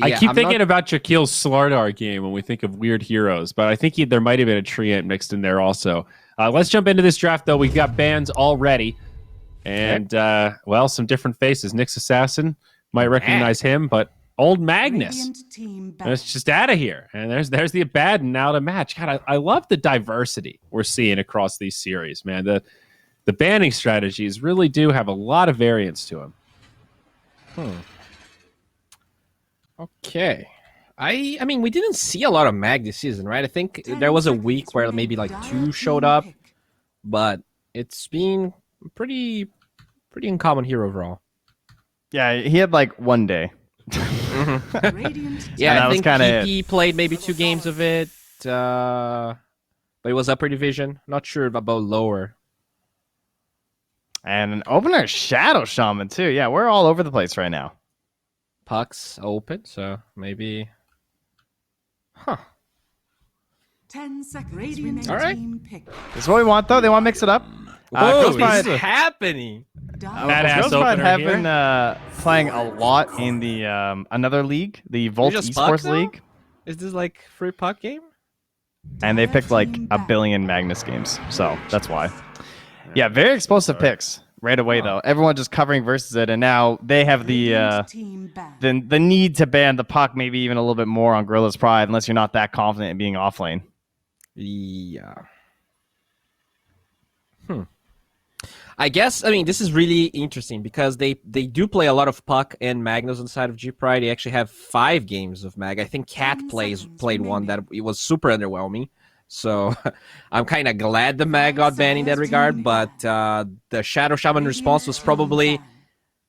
I keep thinking about Shaquille's Slardar game when we think of weird heroes, but I think there might have been a Treant mixed in there also. Let's jump into this draft, though. We've got bands already, and, well, some different faces. Nyx Assassin, might recognize him, but Old Magnus, it's just out of here. And there's the Abaddon now to match. God, I love the diversity we're seeing across these series, man. The banning strategies really do have a lot of variance to them. Okay. I mean, we didn't see a lot of Mag this season, right? I think there was a week where maybe like 2 showed up, but it's been pretty uncommon here overall. Yeah, he had like 1 day. Yeah, I think he played maybe 2 games of it, but it was upper division. Not sure about lower. And an opener Shadow Shaman too. Yeah, we're all over the place right now. Puck's open, so maybe. 10 seconds. All right. This is what we want, though. They want to mix it up. Whoa, what is happening? Badass opener have here. been playing a lot in the another league, the Volt Esports League. Is this like free puck game? And they picked like 1 billion Magnus games, so that's why. Yeah, very explosive picks right away though. Everyone just covering versus it, and now they have the need to ban the puck maybe even a little bit more on Gorillaz-Pride unless you're not that confident in being off lane. Yeah. I guess, I mean, this is really interesting because they do play a lot of puck and Magnus on the side of G-Pride. They actually have 5 games of Mag. I think Cat played one that it was super underwhelming. So I'm kind of glad the Mag got banned in that regard. But the Shadow Shaman response was probably,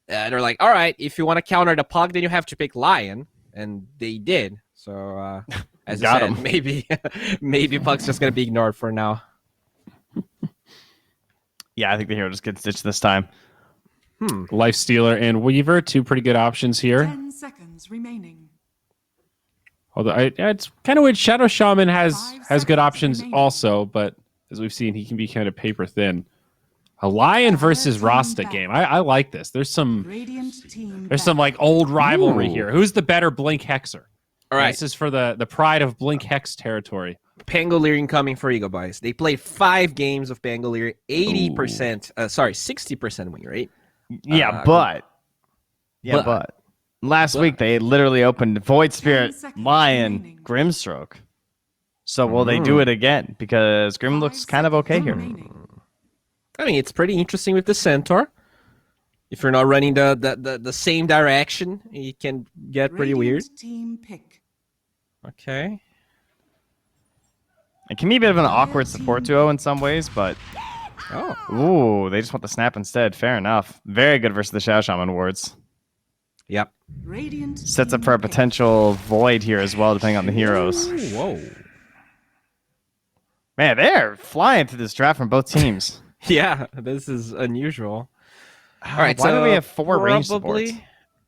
they're like, all right, if you want to counter the puck, then you have to pick Lion. And they did. So as I said, maybe puck's just going to be ignored for now. Yeah, I think the hero just gets ditched this time. Lifestealer and Weaver, 2 pretty good options here. 10 seconds remaining. Although it's kind of weird. Shadow Shaman has good options also, but as we've seen, he can be kind of paper thin. A Lion versus Rasta game. I like this. There's some like old rivalry here. Who's the better Blink Hexer? All right, this is for the pride of Blink Hex territory. Pangolier incoming for EGOBOYS. They played 5 games of Pangolier, 60% win rate. Yeah, but last week they literally opened Void Spirit, Lion, Grimstroke. So will they do it again? Because Grim looks kind of okay here. I mean, it's pretty interesting with the Centaur. If you're not running the same direction, it can get pretty weird. Okay. It can be a bit of an awkward support duo in some ways, but... Ooh, they just want the snap instead. Fair enough. Very good versus the Shadow Shaman wards. Yep. Sets up for a potential void here as well, depending on the heroes. Ooh, whoa. Man, they're flying through this draft from both teams. Yeah, this is unusual. All right, why do we have 4 range supports?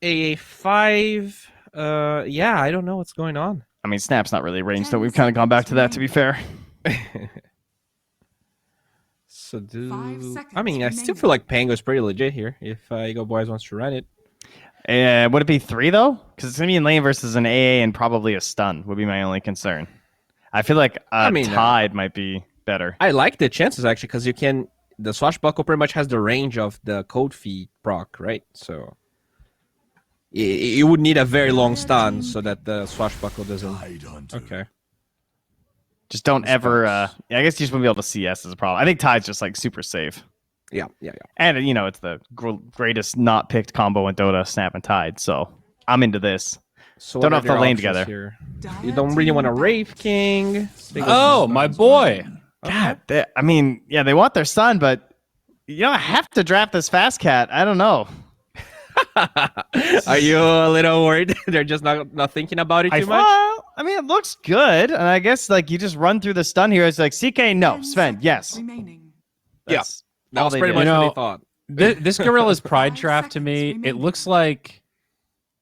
A 5... yeah, I don't know what's going on. I mean, Snap's not really ranged, so we've kind of gone back to that, to be fair. So I mean, I still feel like Pango's pretty legit here if EGOBOYS wants to run it. Would it be 3, though? Because it's going to be in lane versus an AA and probably a stun would be my only concern. I feel like Tide might be better. I like the chances, actually, because you can... The Swashbuckle pretty much has the range of the Code Feed proc, right? So... You would need a very long stun so that the Swashbuckle doesn't... Okay. Just don't ever... I guess you just wouldn't be able to CS is a problem. I think Tide's just like super safe. Yeah. And, you know, it's the greatest not picked combo in Dota, Snap and Tide. So I'm into this. So don't have to lane together. Here? You don't really want a Wraith King. Oh, my boy. God, I mean, yeah, they want their son, but you don't have to draft this Fast Cat. I don't know. Are you a little worried? They're just not thinking about it too much? I mean, it looks good. And I guess like you just run through the stun here. It's like CK, no. Sven, yes. Yeah, that was pretty much what they thought. This Gorillaz-Pride draft to me, it looks like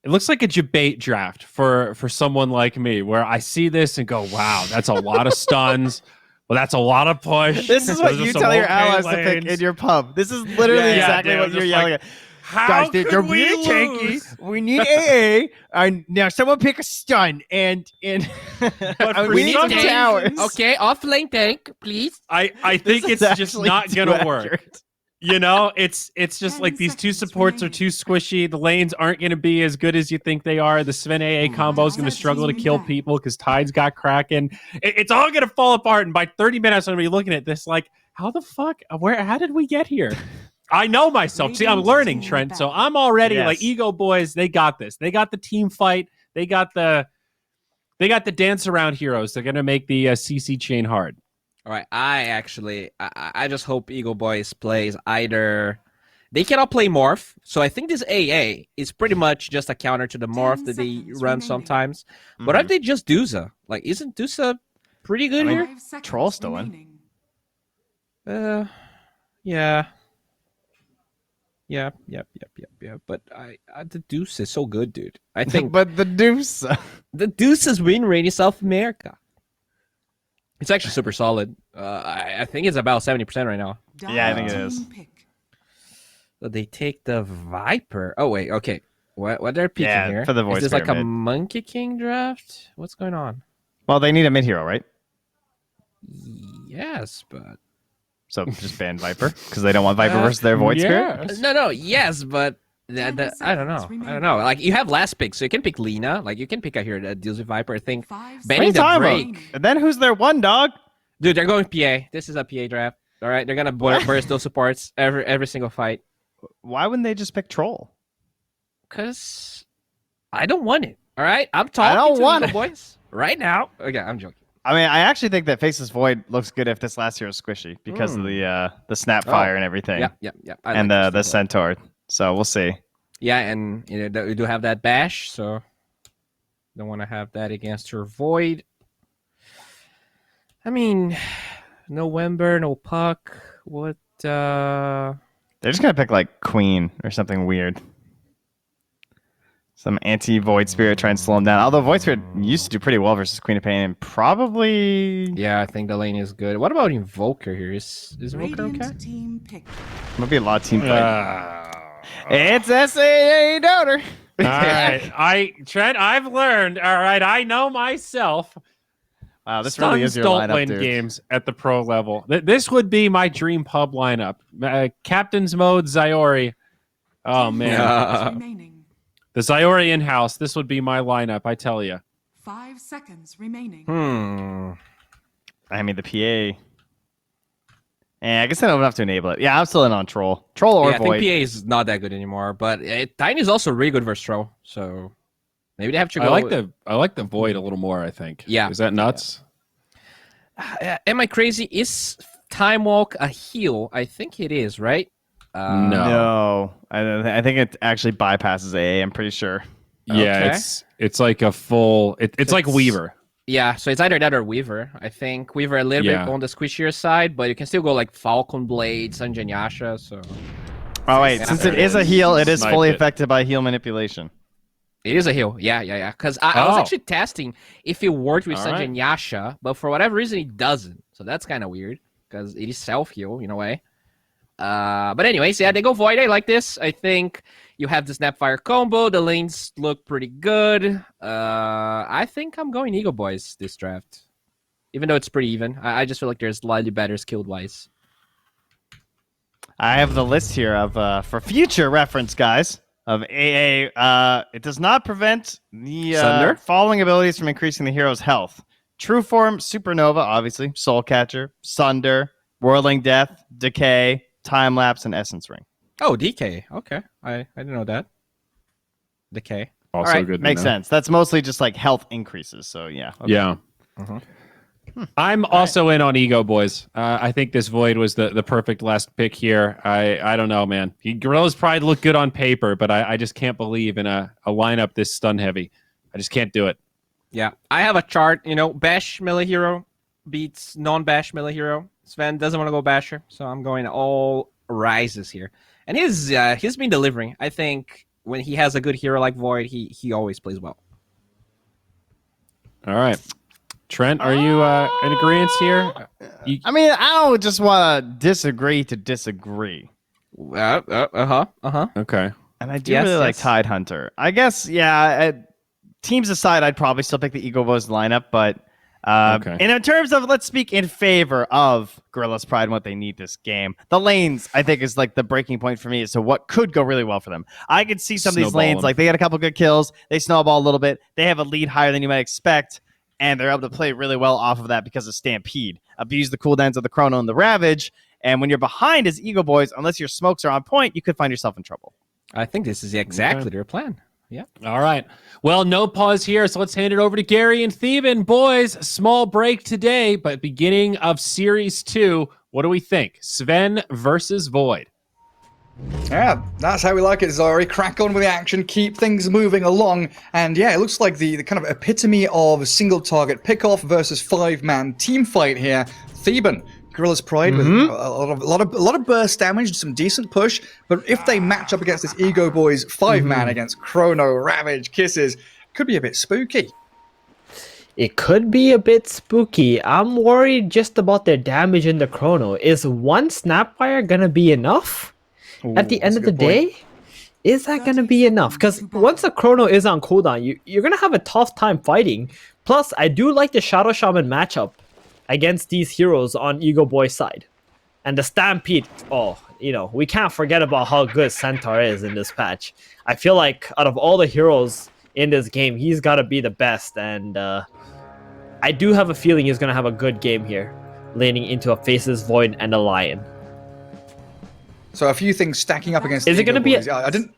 a debate draft for someone like me, where I see this and go, "Wow, that's a lot of stuns. Well, that's a lot of push." This is what you tell your allies to pick in your pub. This is literally exactly what you're yelling at. How they're could we really tanky. lose? We need AA. And now someone pick a stun and But for we need some some reason- towers. Okay, offlane tank, please. I think This it's is just actually not too gonna work. accurate. You know, it's just 10 like these two seconds supports are remaining. too squishy. The lanes aren't going to be as good as you think they are. The Sven AA combo is going to struggle to kill people because Tide's got Kraken. It's all going to fall apart. And by 30 minutes, I'm going to be looking at this like, how the fuck? How did we get here? I know myself. See, I'm learning, Trent. So I'm already Yes. like, Ego Boys, they got this. They got the team fight. They got the dance around heroes. They're going to make the CC chain hard. All right, I just hope Eagle Boys plays either. They cannot play Morph, so I think this AA is pretty much just a counter to the 10 Morph that they seconds run remaining. sometimes. What if they just Dusa? Like, isn't Dusa pretty good here? 5 seconds Troll's still in. remaining. Yeah. But the Deuce is so good, dude. I think But the deuce. the Deuce's win rate in South America. It's actually super solid. I think it's about 70% right now. Yeah, I think it Team is. pick. So they take the Viper. Oh wait, okay. What they're picking Yeah, here? for the Is voice this like a pyramid. Monkey King draft? What's going on? Well, they need a mid hero, right? Yes, but So just ban Viper because they don't want Viper versus their Void Spirit. Yes. no, yes, but I don't seconds know. remaining. Like you have last pick, so you can pick Lina. Like you can pick out here that deals with Viper. I think 5 What are banning you the talking break. about? And then who's their one dog? Dude, they're going PA. This is a PA draft. All right, they're gonna burst those supports every single fight. Why wouldn't they just pick Troll? Cause I don't want it. All right, I'm talking don't to want the boys right now. Okay, I'm joking. I mean, I actually think that Faceless Void looks good if this last hero is squishy because of the Snapfire and everything, Yeah. I and like the this as well. Centaur. So we'll see. Yeah, and we do have that bash, so don't want to have that against her Void. I mean, November, no puck. What? They're just gonna pick like Queen or something weird. Some anti-Void Spirit trying to slow him down. Although Void Spirit used to do pretty well versus Queen of Pain, and probably Yeah, I think the lane is good. What about Invoker here? Is Invoker Radiant okay? team pick. might be a lot of team fight. All It's SAA Donor. right, Trent, I've learned. All right, I know myself. Wow, this really is Stuns your don't lineup, win dude. games at the pro level. This would be my dream pub lineup. Captain's mode, Zyori. Oh 10 man, seconds remaining. the Zyori in house. This would be my lineup. I tell you. 5 seconds remaining. I mean, the PA. I guess I don't have to enable it. Yeah, I'm still in on Troll. Troll or Yeah, I think Void. PA is not that good anymore, but Tiny is also really good versus Troll, so maybe they have to go. I like the Void a little more. I think. Yeah. Is that nuts? Am I crazy? Is Time Walk a heal? I think it is, right? No. No, I think it actually bypasses AA. I'm pretty sure. Yeah, Okay. it's like a full. It's like Weaver. Yeah, so it's either that or Weaver. I think Weaver a little Yeah. bit on the squishier side, but you can still go like Falcon Blade, Sanjan Yasha, so Oh wait, Yeah, since there it it is a is. heal, it is Sniped fully it. affected by heal manipulation. it is a heal. Yeah. Because I was Oh. actually testing if it worked with All Sanjan right. Yasha, but for whatever reason it doesn't. So that's kind of weird because it is self-heal in a way. But anyways, yeah, they go Void. I like this. I think you have the Snapfire combo. The lanes look pretty good. I think I'm going Eagle Boys this draft. Even though it's pretty even. I just feel like there's slightly better skilled-wise. I have the list here of for future reference, guys, of AA. It does not prevent the Sunder? following abilities from increasing the hero's health: True Form, Supernova, obviously, Soul Catcher, Sunder, Whirling Death, Decay, Time Lapse, and Essence Ring. Oh, DK. Okay. I didn't know that. Decay. Also All right, good. to Makes know. sense. That's mostly just like health increases. So yeah. Okay. Yeah. Mhm. I'm also in on Ego Boys. I think this Void was the perfect last pick here. I don't know, man. Gorillaz-Pride look good on paper, but I just can't believe in a lineup this stun heavy. I just can't do it. Yeah. I have a chart, Bash melee hero beats non-Bash melee hero. Sven doesn't want to go Basher, so I'm going all Rises here. And he's been delivering. I think when he has a good hero like Void, he always plays well. All right. Trent, are you in agreement here? I mean, I don't just want to disagree to disagree. Uh-huh. Okay. And I do Yes, really like yes. Tidehunter. I guess, teams aside, I'd probably still pick the EGOBOYS lineup, but Okay. and in terms of, let's speak in favor of Gorillaz-Pride and what they need this game. The lanes, I think, is like the breaking point for me as to what could go really well for them. I could see some of these Snowball lanes, them. like they get a couple good kills, they snowball a little bit, they have a lead higher than you might expect, and they're able to play really well off of that because of Stampede. Abuse the cooldowns of the Chrono and the Ravage, and when you're behind as EGOBOYS, unless your smokes are on point, you could find yourself in trouble. I think this is exactly their plan. Yeah. All right. Well, no pause here, so let's hand it over to Gary and Theban. Boys, small break today, but beginning of Series 2. What do we think? Sven versus Void. Yeah, that's how we like it, Zori. Crack on with the action, keep things moving along, and yeah, it looks like the kind of epitome of single target pick-off versus 5-man team fight here. Theban, Gorillaz-Pride with a lot of burst damage, some decent push, but if they match up against this EGOBOYS 5-man against Chrono, Ravage, Kisses, could be a bit spooky. It could be a bit spooky. I'm worried just about their damage in the Chrono. Is one Snapfire gonna be enough? At the end of the day, is that going to be enough? Because once the Chrono is on cooldown, you're going to have a tough time fighting. Plus, I do like the Shadow Shaman matchup against these heroes on EGOBOY's side. And the Stampede, we can't forget about how good Centaur is in this patch. I feel like out of all the heroes in this game, he's got to be the best. And I do have a feeling he's going to have a good game here, leaning into a Faceless Void and a Lion. So a few things stacking up against. Is it going to be? I didn't.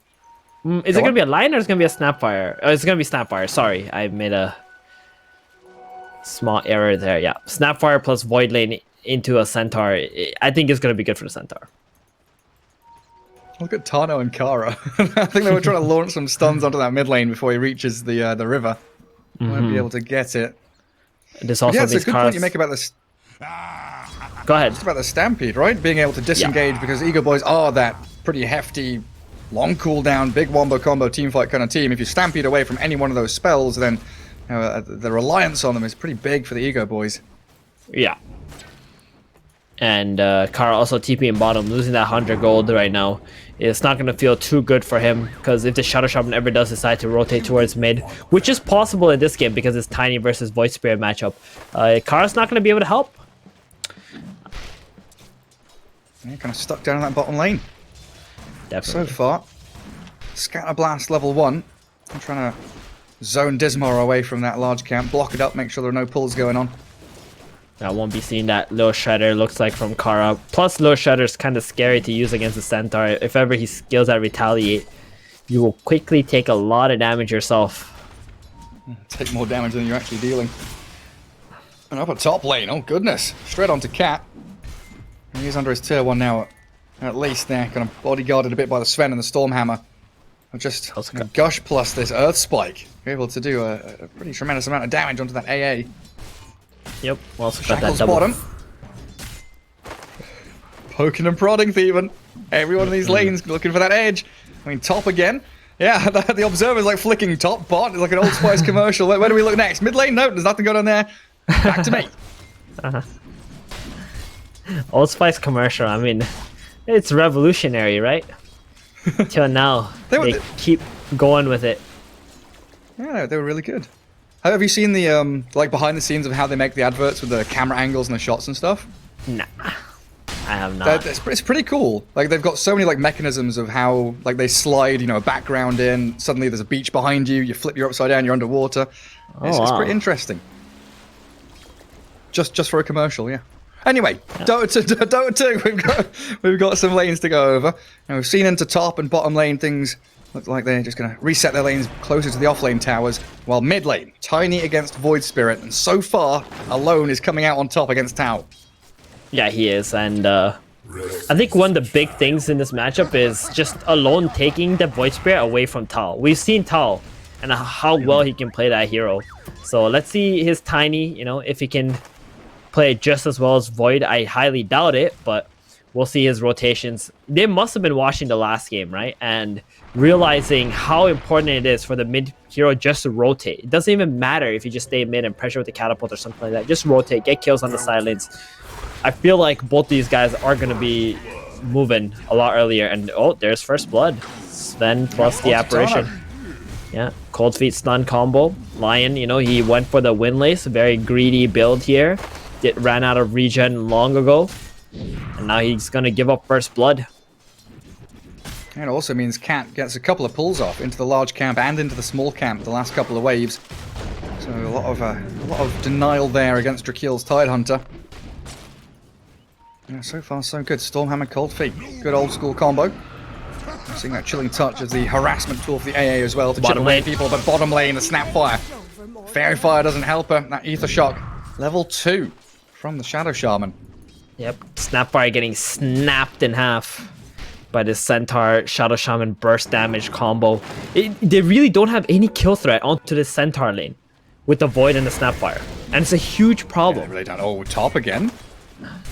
Is it going to be a Lion or is it going to be a Snapfire? Oh, it's going to be Snapfire. Sorry, I made a small error there. Yeah, Snapfire plus Void Lane into a Centaur. I think it's going to be good for the Centaur. Look at Tano and Kara. I think they were trying to launch some stuns onto that mid lane before he reaches the river. Won't be able to get it. This also Yeah, it's a means good point you make about this. Go ahead. It's about the Stampede, right? Being able to disengage because EGOBOYS are that pretty hefty, long cooldown, big wombo combo teamfight kind of team. If you Stampede away from any one of those spells, then the reliance on them is pretty big for the EGOBOYS. Yeah. And Kara also TP in bottom, losing that 100 gold right now. It's not going to feel too good for him, because if the Shadow Shaman ever does decide to rotate towards mid, which is possible in this game because it's Tiny versus Void Spirit matchup, Kara's not going to be able to help. Yeah, kind of stuck down in that bottom lane. Definitely. So far. Scatter Blast level 1. I'm trying to zone Dismar away from that large camp, block it up, make sure there are no pulls going on. I won't be seeing that Lil Shredder looks like from Kara. Plus, Lil Shredder is kind of scary to use against the Centaur. If ever he skills that Retaliate, you will quickly take a lot of damage yourself. Take more damage than you're actually dealing. And up a top lane, oh goodness. Straight onto Cat. He's under his tier 1 now, at least there. Kind of bodyguarded a bit by the Sven and the Stormhammer. Just Gush plus this Earth Spike. You're able to do a pretty tremendous amount of damage onto that AA. Yep, also got that Shackles double. bottom. Poking and prodding, Theban. Every one of these lanes looking for that edge. I mean, top again. Yeah, the Observer's like flicking top, bot. It's like an Old Spice commercial. Where do we look next? Mid lane? No, there's nothing going on there. Back to me. Old Spice commercial, I mean, it's revolutionary, right? Till now, they keep going with it. Yeah, they were really good. Have you seen the like behind the scenes of how they make the adverts with the camera angles and the shots and stuff? Nah, I have not. It's pretty cool. Like they've got so many like mechanisms of how like they slide, a background in. Suddenly there's a beach behind you. You flip, you're upside down. You're underwater. It's pretty interesting. Just for a commercial, yeah. Anyway, Dota 2, we've got some lanes to go over. And we've seen into top and bottom lane things look like they're just going to reset their lanes closer to the offlane towers, while mid lane, Tiny against Void Spirit, and so far, Alone is coming out on top against Tau. Yeah, he is, and I think one of the big things in this matchup is just Alone taking the Void Spirit away from Tau. We've seen Tau and how well he can play that hero. So let's see his Tiny, if he can play just as well as Void. I highly doubt it, but we'll see his rotations. They must have been watching the last game, right? And realizing how important it is for the mid hero just to rotate. It doesn't even matter if you just stay mid and pressure with the catapult or something like that. Just rotate, get kills on the sidelines. I feel like both these guys are going to be moving a lot earlier. And there's first blood. Sven plus the onto apparition. Tano. Yeah, cold feet stun combo. Lion, you know, he went for the windlace, very greedy build here. Ran out of regen long ago, and now he's gonna give up first blood. And it also means Cat gets a couple of pulls off into the large camp and into the small camp the last couple of waves. So a lot of denial there against Drakil's Tidehunter. Yeah, so far so good. Stormhammer, Cold Feet, good old school combo. Seeing that chilling touch as the harassment tool for the AA as well to chip Bottom away lane. people, but bottom lane the Snapfire. Fairy Fire doesn't help her. That Ether Shock, level 2 from the Shadow Shaman. Yep, Snapfire getting snapped in half by this Centaur Shadow Shaman burst damage combo. They really don't have any kill threat onto this Centaur lane with the Void and the Snapfire, and it's a huge problem. They really don't. Oh, top again.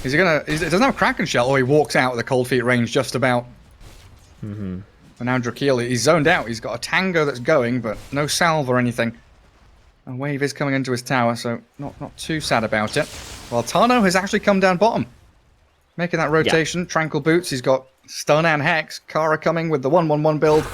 Is he gonna? It doesn't have Kraken Shell, or he walks out with the Cold Feet range just about. But now Drakil, he's zoned out. He's got a Tango that's going, but no salve or anything. A wave is coming into his tower, so not too sad about it. Well, Tano has actually come down bottom, making that rotation. Tranquil Boots. He's got Stun and Hex. Kara coming with the 1/1/1 build.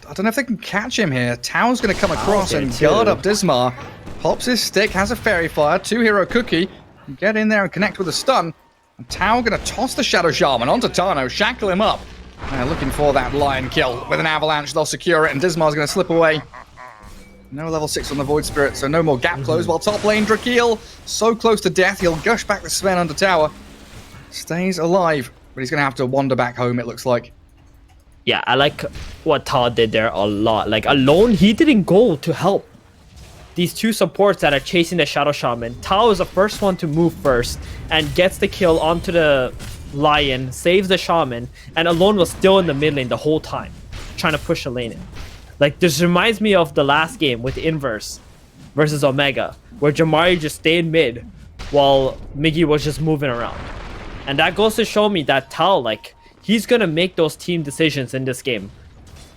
I don't know if they can catch him here. Tao's going to come across there and too. guard up Dismar. Pops his stick, has a Fairy Fire, 2-hero cookie. Get in there and connect with a stun. And Tao going to toss the Shadow Shaman onto Tano, shackle him up. Looking for that Lion kill. With an avalanche, they'll secure it, and Dismar's going to slip away. No level 6 on the Void Spirit, so no more gap close. While top lane, Drakil, so close to death, he'll gush back with Sven under tower. Stays alive, but he's going to have to wander back home, it looks like. Yeah, I like what Todd did there a lot. Like, alone, he didn't go to help these two supports that are chasing the Shadow Shaman. Tao is the first one to move first and gets the kill onto the Lion, saves the Shaman, and alone was still in the mid lane the whole time, trying to push the lane in. Like, this reminds me of the last game with Inverse versus Omega, where Jamari just stayed mid while Miggy was just moving around. And that goes to show me that Tao, like, he's going to make those team decisions in this game.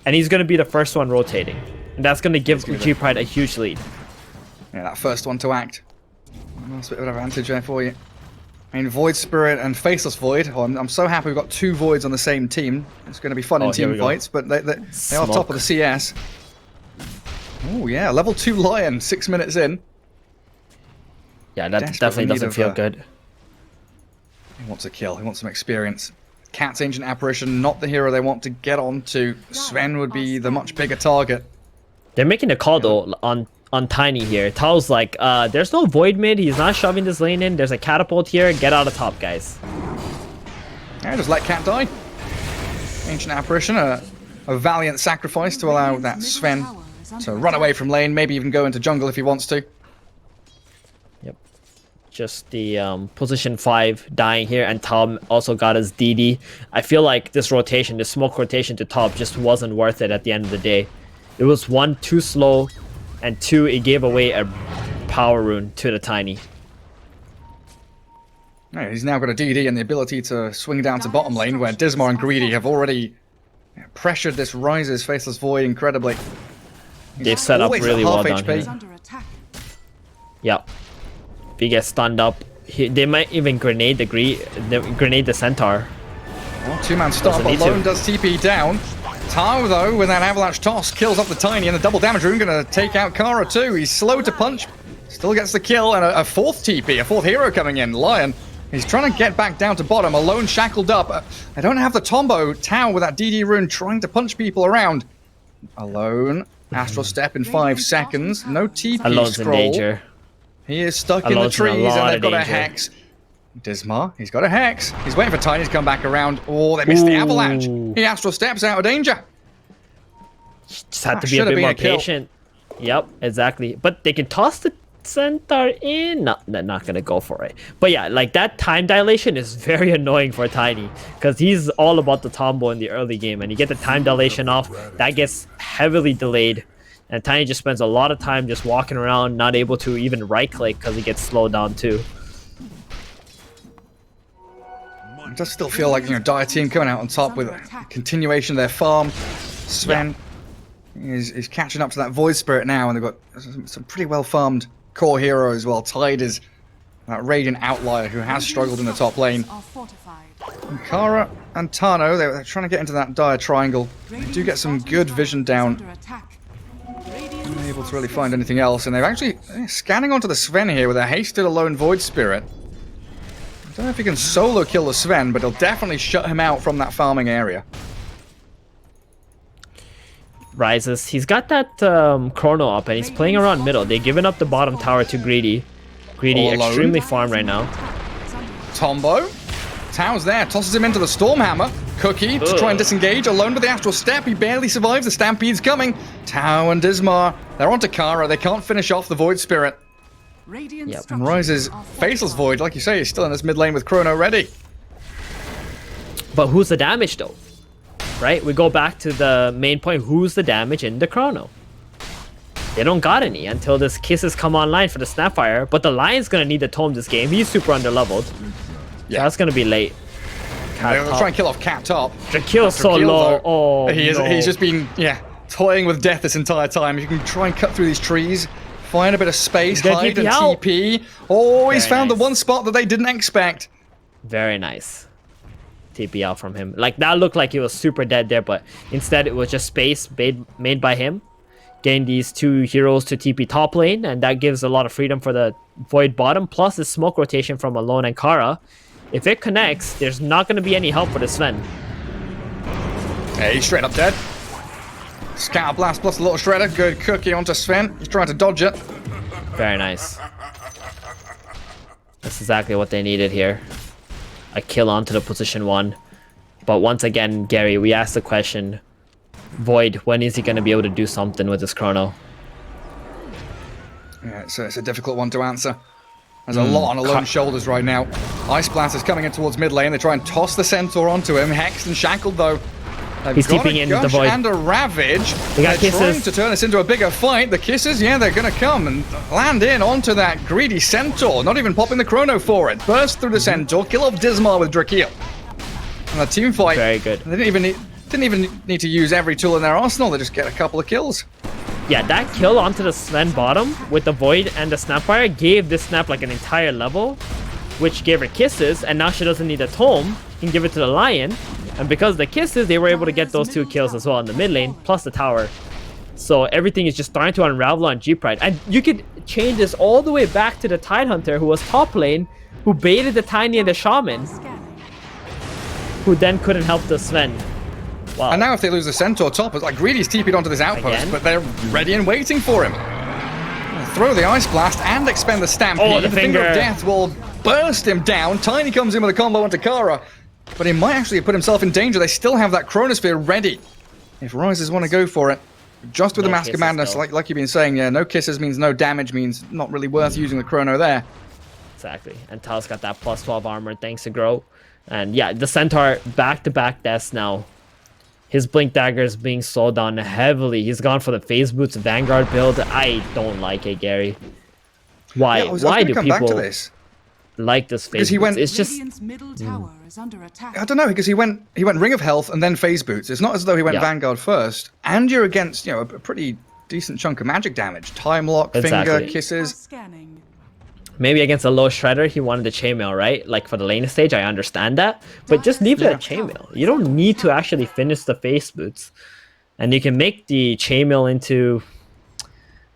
And he's going to be the first one rotating. And that's going to give G-Pride a huge lead. Yeah, that first one to act. Nice bit of advantage there for you. I mean, Void Spirit and Faceless Void. Oh, I'm so happy we've got 2 Voids on the same team. It's going to be fun in here team we go. fights, but they are top of the CS. Oh, yeah, level 2 Lion, 6 minutes in. Yeah, that Desperately definitely need doesn't of, feel good. He wants a kill, he wants some experience. Cat's Ancient Apparition, not the hero they want to get on to. Sven would be the much bigger target. They're making a call, though, on Tiny here. Tao's like, there's no Void mid. He's not shoving this lane in. There's a catapult here. Get out of top, guys. Yeah, just let Cat die. Ancient Apparition, a valiant sacrifice to allow that Sven to run away from lane, maybe even go into jungle if he wants to. Yep. Just the position 5 dying here, and Tom also got his DD. I feel like this rotation, this smoke rotation to top just wasn't worth it at the end of the day. It was 1, too slow, and 2, it gave away a power rune to the Tiny. Yeah, he's now got a DD and the ability to swing down to bottom lane, where Dismar and Greedy have already pressured this Rise's Faceless Void incredibly. They've set up always at really well half down HP. Is here. under attack. Yep. If he gets stunned up, they might even grenade the Centaur. Well, 2-man stop, Doesn't need alone to. does TP down. Tao, though, with that avalanche toss, kills off the Tiny, and the double damage rune gonna take out Kara too. He's slow to punch, still gets the kill, and a 4th TP, a 4th hero coming in, Lion. He's trying to get back down to bottom, alone shackled up. I don't have the Tombo. Tao with that DD rune trying to punch people around. Alone, Astral Step in 5 seconds, no TP Alone's in scroll. danger. He is stuck in the Alone's in a trees, lot and they've of got a danger. Hex. Dismar, he's got a Hex. He's waiting for Tiny to come back around. Oh, they missed the avalanche. Ooh. He Astral Steps out of danger. Just had That to be a should have bit been more a kill. patient. Yep, exactly. But they can toss the Centaur in. No, they're not gonna go for it. But yeah, like that time dilation is very annoying for Tiny, because he's all about the Tombo in the early game, and you get the time dilation off, that gets heavily delayed, and Tiny just spends a lot of time just walking around, not able to even right click because he gets slowed down too. It does still feel like, Dire Team coming out on top with a continuation of their farm. Sven is catching up to that Void Spirit now, and they've got some pretty well farmed core heroes, while Tide is that Radiant outlier who has struggled in the top lane. Are fortified. And Kara and Tano, they're trying to get into that dire triangle. They do get some good vision down. Unable to really find anything else, and they're actually scanning onto the Sven here with a hasted alone Void Spirit. I don't know if he can solo kill the Sven, but he'll definitely shut him out from that farming area. Rises. He's got that chrono up, and he's playing around middle. They're giving up the bottom tower to Greedy. Greedy All alone. extremely farmed right now. Tombo. Tao's there, tosses him into the Stormhammer. Cookie to try and disengage, alone with the Astral Step. He barely survives, the Stampede's coming. Tao and Dismar, they're onto Kara. They can't finish off the Void Spirit. Yep. And Rise's Faceless Void, like you say, is still in this mid lane with Chrono ready. But who's the damage though? Right? We go back to the main point. Who's the damage in the chrono? They don't got any until this Kisses come online for the Snapfire. But the Lion's gonna need the Tome this game. He's super underleveled. Yeah, that's gonna be late. They're gonna try and kill off Cat top. Drakil's so Drakil, low. though, Oh, he's just been, toying with death this entire time. You can try and cut through these trees, find a bit of space, Get hide and TP out. TP. Oh, he's Very found nice. the one spot that they didn't expect. Very nice. TP out from him. Like, that looked like he was super dead there, but instead it was just space made by him. Getting these two heroes to TP top lane, and that gives a lot of freedom for the Void bottom, plus the smoke rotation from Alone and Kara. If it connects, there's not going to be any help for the Sven. Hey, he's straight up dead. Scatter Blast plus a little Shredder. Good Cookie onto Sven. He's trying to dodge it. Very nice. That's exactly what they needed here. A kill onto the position 1. But once again, Gary, we asked the question, Void, when is he going to be able to do something with his chrono? Yeah, it's a difficult one to answer. There's a lot on Alone's shoulders right now. Ice Blast is coming in towards mid lane. They try and toss the Centaur onto him. Hexed and shackled though. They've He's got keeping a in the Gush Void. and a Ravage. They got They're trying Kisses. to turn this into a bigger fight. The Kisses, yeah, they're going to come and land in onto that greedy Centaur. Not even popping the chrono for it. Burst through the Centaur. Kill off Dismar with Drakil. And the team fight. Very good. They didn't even need to use every tool in their arsenal. They just get a couple of kills. Yeah, that kill onto the Sven bottom with the Void and the Snapfire gave this Snap like an entire level, which gave her Kisses, and now she doesn't need a Tome. She can give it to the Lion. And because of the Kisses, they were able to get those 2 kills as well in the mid lane, plus the tower. So everything is just starting to unravel on G-Pride. And you could change this all the way back to the Tidehunter, who was top lane, who baited the Tiny and the Shaman, who then couldn't help the Sven. Wow. And now if they lose the Centaur top, it's like Greedy's TP'd onto this outpost, Again? but they're ready and waiting for him. Throw the Ice Blast and expend the Stampede. Oh, the Finger of finger. Death will burst him down. Tiny comes in with a combo onto Kara, but he might actually put himself in danger. They still have that Chronosphere ready. If Rises want to go for it, just with No the Mask of kisses, Madness, though. like you've been saying, yeah, no kisses means no damage, means not really worth using the Chrono there. Exactly. And Tao's got that plus 12 armor thanks to Grow. And yeah, the Centaur back-to-back deaths now. His Blink Dagger is being slowed down heavily. He's gone for the Phase Boots Vanguard build. I don't like it, Gary. Why? Yeah, I was Why gonna do come back to people this. like this Because Phase he Boots? went- It's just... Radiant's middle tower is under attack. I don't know, because he went Ring of Health and then Phase Boots. It's not as though he went Yeah. Vanguard first. And you're against, a pretty decent chunk of magic damage. Time Lock, Exactly. Finger, Kisses. Scanning. Maybe against a low Shredder, he wanted the Chainmail, right? Like for the lane stage, I understand that. But just leave it at Chainmail. You don't need to actually finish the Phase Boots. And you can make the Chainmail into...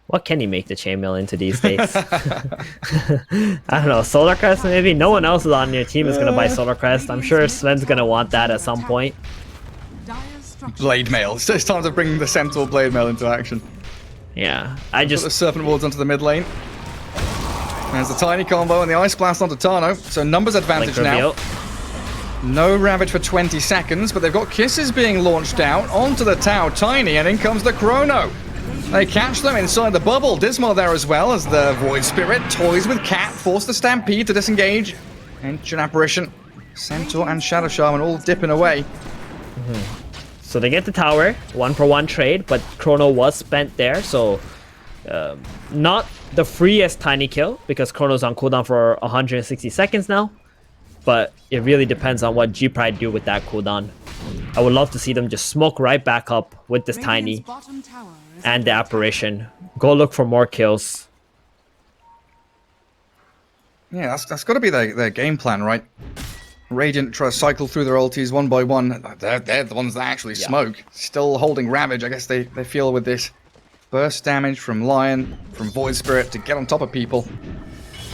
What can you make the Chainmail into these days? I don't know, Solar Crest maybe? No one else is on your team is going to buy Solar Crest. I'm sure Sven's going to want that at some point. Dire structure. Blade Mail. It's time to bring the Centaur Blade Mail into action. Yeah, I Put the just... Serpent Wards onto the mid lane. There's the Tiny combo and the Ice Blast onto Tano. So numbers advantage Like now. reveal. No Ravage for 20 seconds, but they've got Kisses being launched out onto the Tau. Tiny, and in comes the Chrono. They catch them inside the bubble. Dismal there as well as the Void Spirit toys with Cat, force the Stampede to disengage. Ancient Apparition, Centaur and Shadow Shaman all dipping away. So they get the tower, 1-for-1 trade, but Chrono was spent there, so not the freest Tiny kill, because Chrono's on cooldown for 160 seconds now, but it really depends on what G-Pride do with that cooldown. I would love to see them just smoke right back up with this Tiny Radiant's bottom tower is and the under attack. Apparition. Go look for more kills. Yeah, that's got to be their game plan, right? Radiant try to cycle through their ultis one by one. They're the ones that actually smoke. Still holding Ravage. I guess they feel with this burst damage from Lion, from Void Spirit to get on top of people.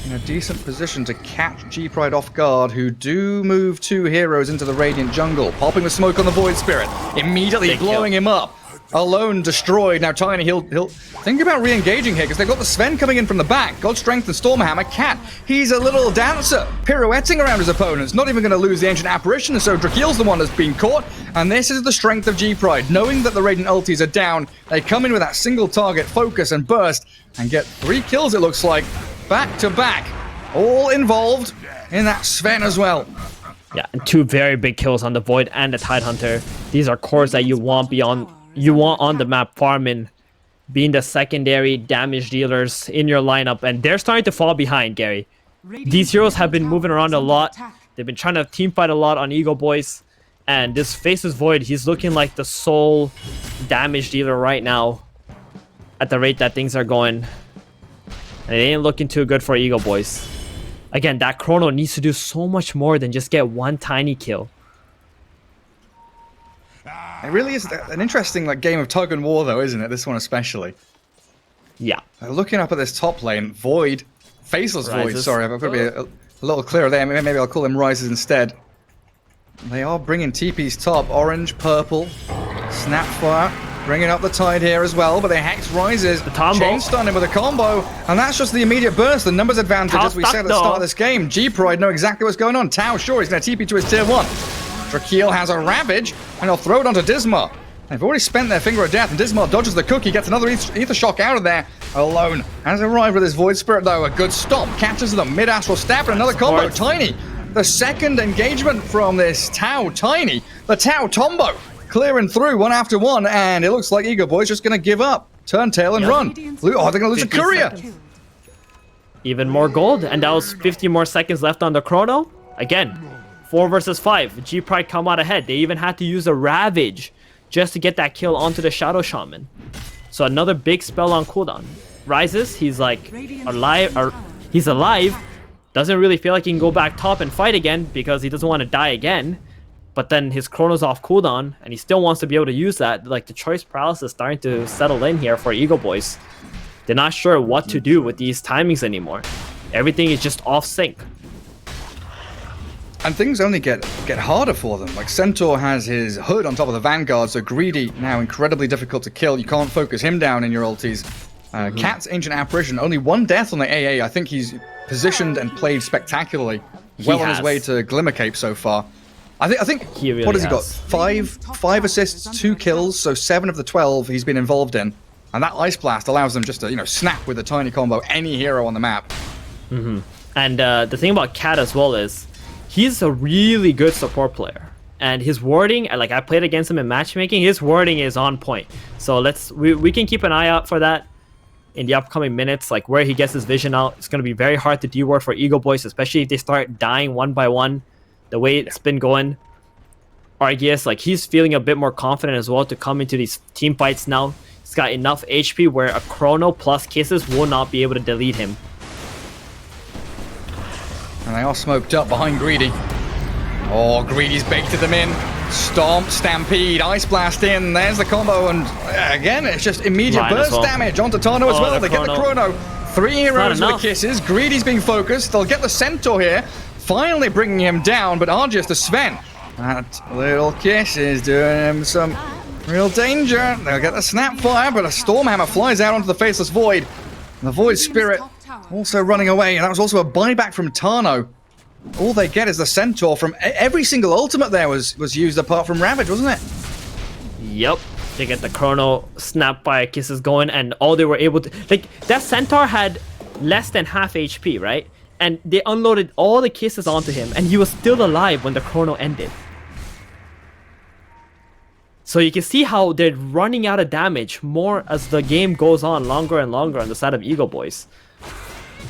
In a decent position to catch G-Pride off guard, who do move 2 heroes into the Radiant jungle. Popping the smoke on the Void Spirit. Immediately blowing him up. Alone, destroyed. Now Tiny, he'll think about re-engaging here, because they've got the Sven coming in from the back. God Strength and Stormhammer. Cat, he's a little dancer, pirouetting around his opponents. Not even going to lose the Ancient Apparition, so Drakil's the one that's been caught. And this is the strength of G-Pride. Knowing that the Radiant ultis are down, they come in with that single target focus and burst, and get 3 kills, it looks like, back to back. All involved in that Sven as well. Yeah, and 2 very big kills on the Void and the Tidehunter. These are cores that you want on the map farming, being the secondary damage dealers in your lineup, and they're starting to fall behind, Gary. These heroes have been moving around a lot. They've been trying to team fight a lot on EGOBOYS, and this Faceless Void, he's looking like the sole damage dealer right now at the rate that things are going. And it ain't looking too good for EGOBOYS. Again, that Chrono needs to do so much more than just get 1 tiny kill. It really is an interesting game of tug and war, though, isn't it? This one especially. Yeah. Looking up at this top lane, Void, Faceless Void, Rises. sorry, I've got to be a little clearer there. Maybe I'll call them Rises instead. They are bringing TP's top, orange, purple, Snapfire, bringing up the Tide here as well, but they Hex Rises, chain stun him with a combo, and that's just the immediate burst, the numbers advantage, as we said at the start of this game. G-Pride know exactly what's going on. Tau, sure, he's going to TP to his tier 1. Drakil has a Ravage, and he'll throw it onto Dismar. They've already spent their Finger of Death, and Dismar dodges the cookie, gets another Ether Shock out of there. Alone has arrived with his Void Spirit, though. A good stop, catches them. Mid-Astral Stab, and another combo. Tiny, the second engagement from this Tau Tiny. The Tau Tombo, clearing through one after one, and it looks like EGOBOYS just going to give up. Turn tail and run. Oh, they're going to lose a courier. Even more gold, and that was 50 more seconds left on the Chrono. Again, 4 versus 5. G-Pride come out ahead. They even had to use a Ravage just to get that kill onto the Shadow Shaman. So another big spell on cooldown. Rises, he's like alive. He's alive. Doesn't really feel like he can go back top and fight again because he doesn't want to die again. But then his Chrono's off cooldown, and he still wants to be able to use that. Like, the choice paralysis is starting to settle in here for EGOBOYS. They're not sure what to do with these timings anymore. Everything is just off sync. And things only get harder for them. Like, Centaur has his hood on top of the Vanguard, so Greedy now incredibly difficult to kill. You can't focus him down in your ultis. Cat's Ancient Apparition, only 1 death on the AA. I think he's positioned and played spectacularly. Well on his way to Glimmer Cape so far. I think He really what has he got? has. 5 assists, 2 kills, so 7 of the 12 he's been involved in. And that Ice Blast allows them just to, snap with a tiny combo any hero on the map. And the thing about Cat as well is, he's a really good support player. And his warding, like, I played against him in matchmaking, his warding is on point. So we can keep an eye out for that in the upcoming minutes, like where he gets his vision out. It's going to be very hard to de-ward for EGOBOYS, especially if they start dying one by one. The way it's been going, Argius, like, he's feeling a bit more confident as well to come into these team fights now. He's got enough HP where a Chrono plus Kisses will not be able to delete him. And they are smoked up behind Greedy. Oh, Greedy's baited them in. Stomp, Stampede, Ice Blast in. There's the combo, and again, it's just immediate burst damage onto Tano as well. They get the Chrono. 3 heroes with the Kisses. Greedy's being focused. They'll get the Centaur here. Finally bringing him down, but Argius the Sven. That little Kiss is doing him some real danger. They'll get the Snapfire, but a Stormhammer flies out onto the Faceless Void. And the Void Spirit also running away, and that was also a buyback from Tano. All they get is the Centaur from every single ultimate there was used apart from Ravage, wasn't it? Yep. They get the Chrono Snapfire Kisses going, and all they were able to... Like, that Centaur had less than half HP, right? And they unloaded all the Kisses onto him, and he was still alive when the Chrono ended. So you can see how they're running out of damage more as the game goes on, longer and longer on the side of EGOBOYS.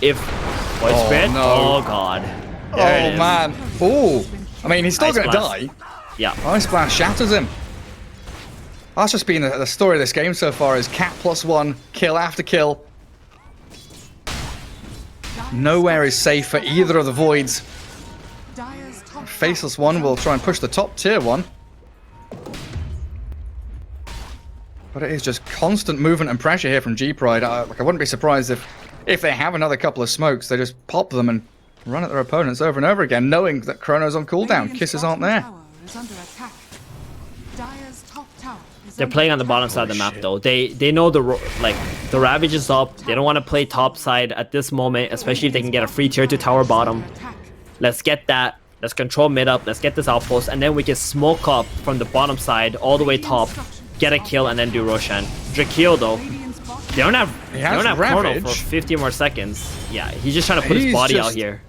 If... Oh god. There it is. Man. Oh. I mean, he's still going to die. Yeah. Ice Blast shatters him. That's just been the story of this game so far, is Cat +1, kill after kill. Nowhere is safe for either of the Voids. Faceless one will try and push the top tier one. But it is just constant movement and pressure here from G-Pride. I wouldn't be surprised if they have another couple of smokes, they just pop them and run at their opponents over and over again, knowing that Chrono's on cooldown. Kisses aren't there. They're playing on the bottom side of the map though. They know the Ravage is up. They don't want to play top side at this moment, especially if they can get a free tier 2 tower bottom. Let's get that. Let's control mid up. Let's get this outpost, and then we can smoke up from the bottom side all the way top, get a kill, and then do Roshan. Drakeel though, they don't have Chrono for 50 more seconds. Yeah, he's just trying to put his body out here.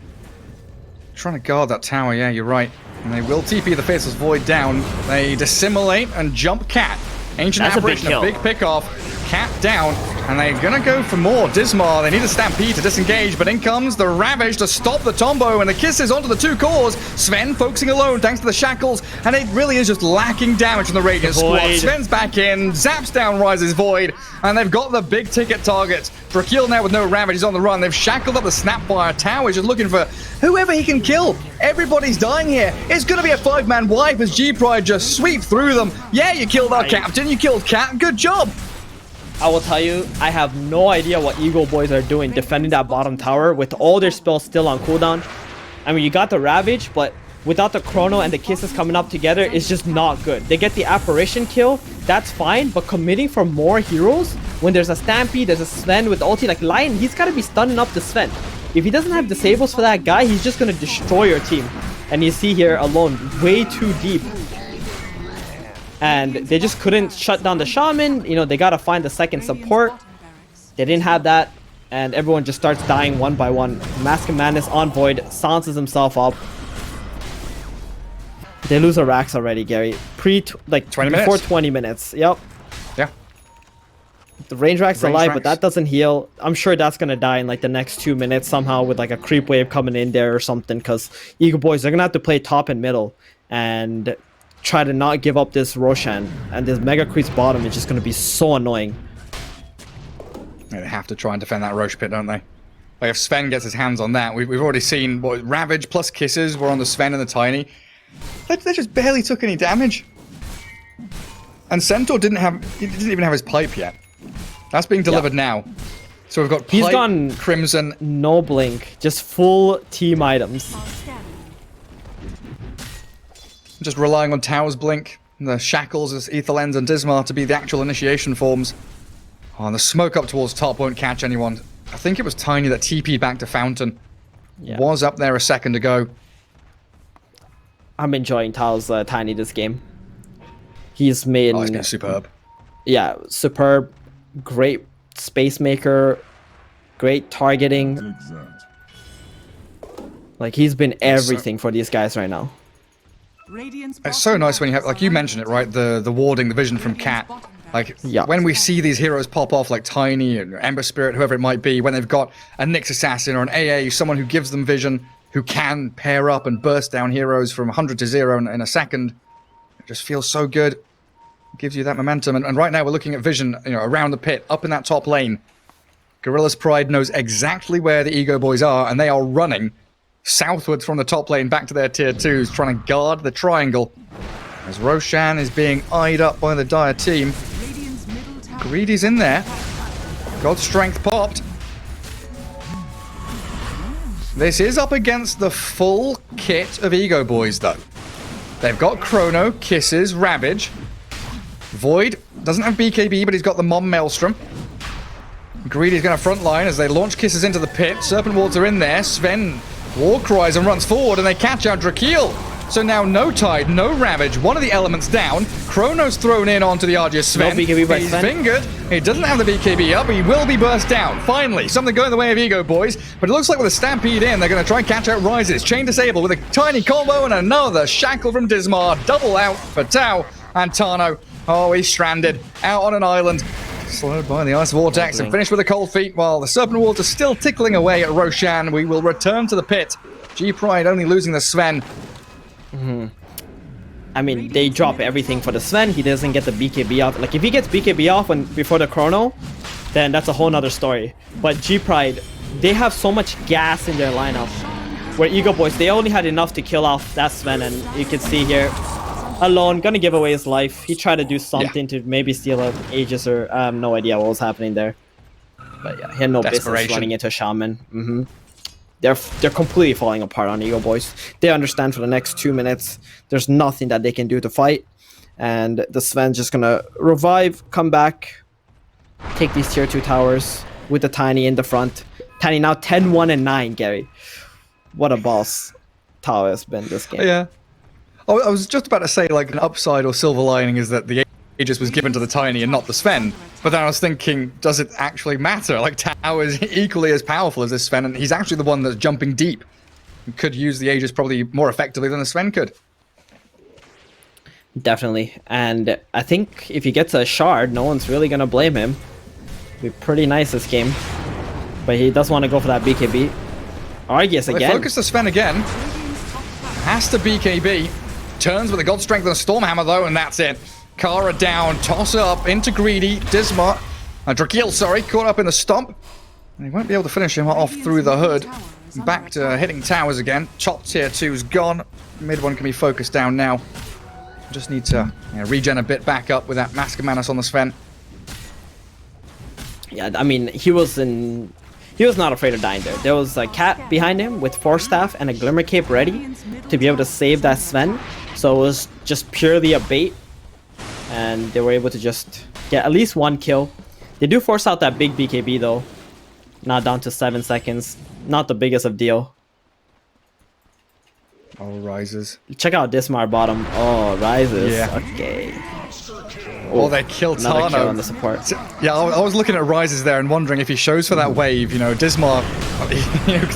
Trying to guard that tower, yeah, you're right. And they will TP the Faceless Void down. They dissimulate and jump Cat. Ancient Apparition, a big pick off. Cat down, and they're gonna go for more. Dismar, they need a Stampede to disengage, but in comes the Ravage to stop the Tombo, and the Kisses onto the 2 cores. Sven focusing alone thanks to the Shackles, and it really is just lacking damage from the Radiant squad. Sven's back in, zaps down Rise's Void, and they've got the big ticket targets. Drakeel now with no Ravage is on the run. They've shackled up the Snapfire Tower, just looking for whoever he can kill. Everybody's dying here. It's gonna be a 5-man wipe as G-Pride just sweep through them. Yeah, you killed our captain, you killed Cat, good job. I will tell you, I have no idea what EGOBOYS are doing defending that bottom tower with all their spells still on cooldown. I mean, you got the Ravage, but without the Chrono and the Kisses coming up together, it's just not good. They get the Apparition kill, that's fine, but committing for more heroes, when there's a Stampede, there's a Sven with ulti, like Lion, he's got to be stunning up the Sven. If he doesn't have disables for that guy, he's just going to destroy your team. And you see here, alone, way too deep. And they just couldn't shut down the Shaman. You know, they got to find the second support. They didn't have that. And everyone just starts dying one by one. Mask of Madness on Void silences himself up. They lose a Rax already, Gary. 20 before 20 minutes. Yep. Yeah. The range Rax alive, but that doesn't heal. I'm sure that's going to die in like the next 2 minutes somehow with like a creep wave coming in there or something. Because EGOBOYS, they're going to have to play top and middle. And try to not give up this Roshan, and this Mega Creep's bottom is just going to be so annoying. Yeah, they have to try and defend that Roche pit, don't they? Like if Sven gets his hands on that, we've already seen what Ravage plus Kisses were on the Sven and the Tiny. They just barely took any damage. And Centaur didn't even have his pipe yet. That's being delivered now. So we've got pipe, he's gone Crimson, no blink, just full team items. Just relying on Tower's Blink, the Shackles as Aetherlens and Dismar to be the actual initiation forms. Oh, and the smoke up towards top won't catch anyone. I think it was Tiny that TP'd back to Fountain. Yeah. Was up there a second ago. I'm enjoying Tao's Tiny this game. He's made... Oh, he's been superb. Yeah, superb. Great space maker. Great targeting. Like, he's been everything for these guys right now. It's so nice when you have, like you mentioned it, right? The warding, the vision from Cat. Like, when we see these heroes pop off, like Tiny and Ember Spirit, whoever it might be, when they've got a Nyx Assassin or an AA, someone who gives them vision, who can pair up and burst down heroes from 100 to 0 in a second. It just feels so good. It gives you that momentum. And right now we're looking at vision, you know, around the pit, up in that top lane. Gorillaz-Pride knows exactly where the EGOBOYS are, and they are running southwards from the top lane back to their tier 2s, trying to guard the triangle. As Roshan is being eyed up by the Dire team. Greedy's in there. God's Strength popped. This is up against the full kit of EGOBOYS, though. They've got Chrono, Kisses, Ravage. Void doesn't have BKB, but he's got the Mom Maelstrom. Greedy's going to front line as they launch Kisses into the pit. Serpent Wards are in there. Sven war cries and runs forward, and they catch out Drakeel. So now no Tide, no Ravage, one of the elements down. Chrono's thrown in onto the Argeus Sven. No BKB by He's Sven. fingered. He doesn't have the BKB up. He will be burst down. Finally, something going the way of EGOBOYS. But it looks like with a Stampede in, they're going to try and catch out Rises. Chain Disable with a tiny combo and another Shackle from Dismar. Double out for Tau and Tano. Oh, he's stranded out on an island. Slowed by the Ice Vortex and finished with a cold feet while the Serpent Wards are still tickling away at Roshan. We will return to the pit. G-Pride only losing the Sven. I mean, they drop everything for the Sven. He doesn't get the BKB off. Like, if he gets BKB off before the Chrono, then that's a whole nother story. But G-Pride, they have so much gas in their lineup. where EGOBOYS, they only had enough to kill off that Sven, and you can see here, Alone, gonna give away his life. He tried to do something to maybe steal a Aegis, or I have no idea what was happening there. But yeah, he had no business running into a Shaman. They're completely falling apart on EGOBOYS. They understand for the next 2 minutes, there's nothing that they can do to fight. And the Sven's just gonna revive, come back, take these tier 2 towers with the Tiny in the front. Tiny now 10-1 and 9, Gary. What a boss Tao has been this game. Yeah. Oh, I was just about to say, like, an upside or silver lining is that the Aegis was given to the Tiny and not the Sven. But then I was thinking, does it actually matter? Like, Tao is equally as powerful as this Sven, and he's actually the one that's jumping deep. He could use the Aegis probably more effectively than the Sven could. Definitely. And I think if he gets a shard, no one's really going to blame him. Be pretty nice this game. But he does want to go for that BKB. Argus Well, again. they focus the Sven again. Has to BKB. Turns with a God Strength and a Stormhammer, though, and that's it. Kara down. Toss up into Greedy. Dismar. Drakeel, sorry. Caught up in the stomp. And he won't be able to finish him off through the hood. Back to hitting towers again. Top tier 2's gone. Mid one can be focused down now. Just need to regen a bit back up with that Mask of Manus on the Sven. Yeah, I mean, he was not afraid of dying there. There was a cat behind him with Force Staff and a Glimmer Cape ready to be able to save that Sven. So it was just purely a bait. And they were able to just get at least one kill. They do force out that big BKB though. Not down to 7 seconds. Not the biggest of deal. Oh, rises. Check out Dismar bottom. Oh, rises. Yeah. Okay. Oh, they kill Another kill on Tano. the support. Yeah, I was looking at rises there and wondering if he shows for that wave, Dismar,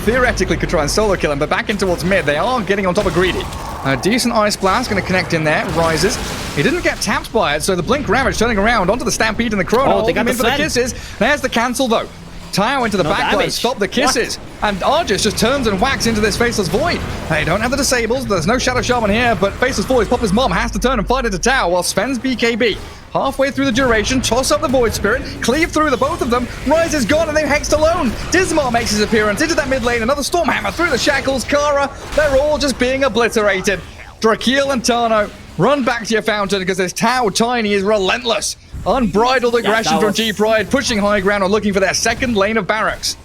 theoretically could try and solo kill him, but back in towards mid, they are getting on top of Greedy. A decent Ice Blast going to connect in there, rises. He didn't get tapped by it, so the Blink Ravage turning around onto the Stampede and the Chrono. Oh, they got in the for the Sven. kisses. There's the cancel, though. Tao into the No backline, damage. stop the kisses. And Argus just turns and whacks into this Faceless Void. They don't have the disables, there's no Shadow Shaman here, but Faceless Void, Popper's mom, has to turn and fight into Tao while Sven's BKB. Halfway through the duration, toss up the Void Spirit, cleave through the both of them, Rise is gone and they're hexed alone. Dismar makes his appearance into that mid lane, another Stormhammer through the shackles, Kara, they're all just being obliterated. Drakeel and Tano, run back to your fountain because this Tao Tiny is relentless. Unbridled aggression that from was- G-Pride, pushing high ground and looking for their second lane of barracks.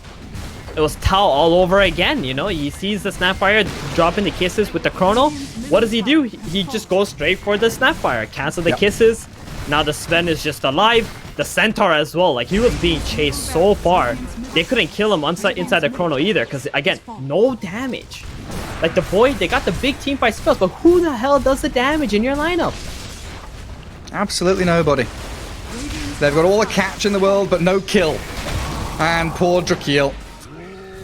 It was Tao all over again, He sees the Snapfire dropping the kisses with the Chrono. What does he do? He just goes straight for the Snapfire, cancel the kisses. Now the Sven is just alive. The Centaur as well. Like, he was being chased so far. They couldn't kill him inside the Chrono either, because, again, no damage. Like, the Void, they got the big team fight spells, but who the hell does the damage in your lineup? Absolutely nobody. They've got all the catch in the world, but no kill. And poor Drakeel,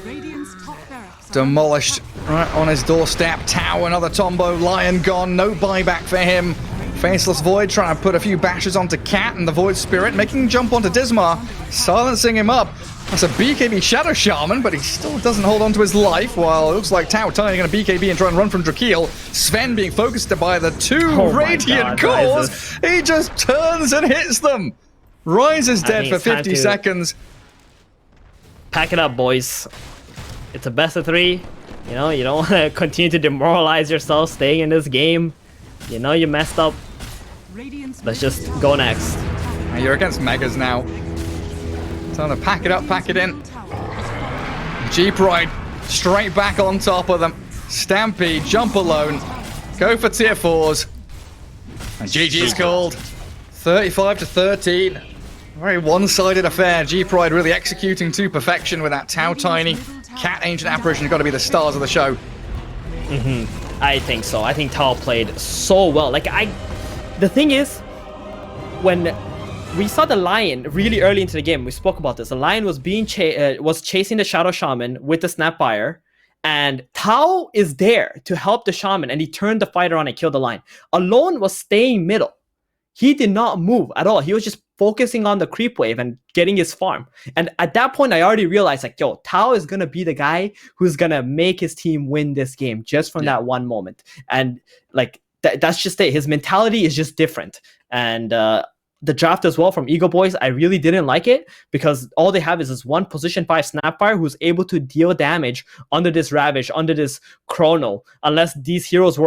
Radiant's top barracks are demolished right on his doorstep. Tao, another Tombo, Lion gone, no buyback for him. Faceless Void trying to put a few bashes onto Cat and the Void Spirit, making him jump onto Dismar, silencing him up. That's a BKB Shadow Shaman, but he still doesn't hold on to his life, while it looks like Tao Tiny going to BKB and try and run from Drakeel. Sven being focused by the two Oh my Radiant God, cores. Rises. He just turns and hits them. Rise is dead think for it's time 50 to- seconds. Pack it up, boys. It's a best of 3. You don't want to continue to demoralize yourself staying in this game. You messed up. Radiant's Let's just go next. And you're against Megas now. Time to pack it up, pack it in. G-Pride straight back on top of them. Stampede, jump alone. Go for tier 4s. And GG's called. 35 to 13. Very one-sided affair. G-Pride really executing to perfection with that Tao Tiny. Cat Ancient Apparition have got to be the stars of the show. I think so. I think Tao played so well. The thing is, when we saw the Lion really early into the game, we spoke about this. The Lion was was chasing the Shadow Shaman with the Snapfire, and Tao is there to help the Shaman, and he turned the fighter on and killed the Lion. Alone was staying middle. He did not move at all. He was just focusing on the creep wave and getting his farm. And at that point, I already realized, Tao is going to be the guy who's going to make his team win this game just from that one moment. And, that's just it. His mentality is just different. And the the draft as well from EGOBOYS, I really didn't like it because all they have is this one position 5 Snapfire who's able to deal damage under this Ravage, under this Chrono, unless these heroes were